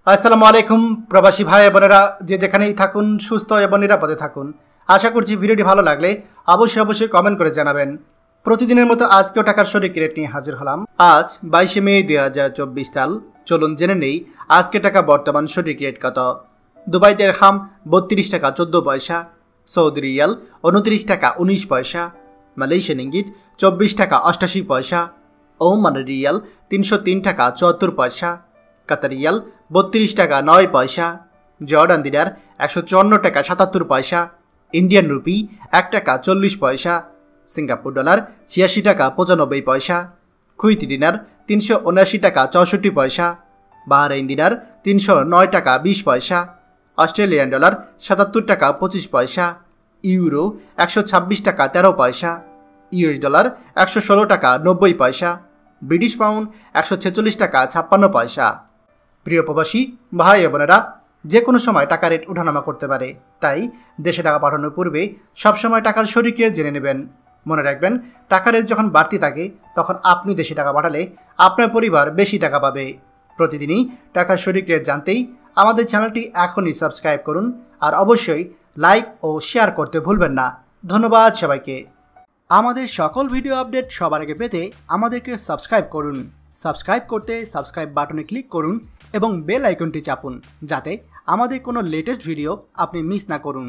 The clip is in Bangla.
আসসালামু আলাইকুম প্রবাসী ভাই বোনেরা, যে যেখানেই থাকুন সুস্থ এবং নিরাপদে থাকুন। আশা করছি ভিডিওটি ভালো লাগলে অবশ্যই কমেন্ট করে জানাবেন। প্রতিদিনের মতো আজকেও টাকার শরিক রেট নিয়ে হাজির হলাম। আজ 22 মে 2024 সাল। চলুন জেনে নেই আজকে টাকা বর্তমান শরিক রেট কত। দুবাই দিরহাম 32 টাকা 14 পয়সা, সৌদি রিয়াল 29 টাকা 19 পয়সা, মালয়েশিয়ান ইঙ্গিত 24 টাকা 88 পয়সা, ওমান রিয়াল 303 টাকা 74 পয়সা, কাতার রিয়াল 32 টাকা 9 পয়সা, জর্ডান দিনার 154 টাকা 77 পয়সা, ইন্ডিয়ান রুপি 1 টাকা 40 পয়সা, সিঙ্গাপুর ডলার 86 টাকা 95 পয়সা, কুয়েতি দিনার 379 টাকা 64 পয়সা, বাহরাইন দিনার 309 টাকা 20 পয়সা, অস্ট্রেলিয়ান ডলার 77 টাকা 25 পয়সা, ইউরো 126 টাকা 13 পয়সা, ইউএস ডলার 116 টাকা 90 পয়সা, ব্রিটিশ পাউন্ড 146 টাকা 56 পয়সা। প্রিয় প্রবাসী ভাই বোনেরা, যে কোনো সময় টাকা রেট ওঠানামা করতে পারে, তাই দেশে টাকা পাঠানোর পূর্বে সবসময় টাকার শরিক রেট জেনে নেবেন। মনে রাখবেন, টাকা রেট যখন বাড়তি থাকে তখন আপনি দেশে টাকা পাঠালে আপনার পরিবার বেশি টাকা পাবে। প্রতিদিনই টাকার শরিক রেট জানতেই আমাদের চ্যানেলটি এখনই সাবস্ক্রাইব করুন, আর অবশ্যই লাইক ও শেয়ার করতে ভুলবেন না। ধন্যবাদ সবাইকে। আমাদের সকল ভিডিও আপডেট সবার আগে পেতে আমাদেরকে সাবস্ক্রাইব করুন। সাবস্ক্রাইব করতে সাবস্ক্রাইব বাটনে ক্লিক করুন এবং বেল আইকনটি চাপুন, যাতে আমাদের কোনো লেটেস্ট ভিডিও আপনি মিস না করুন।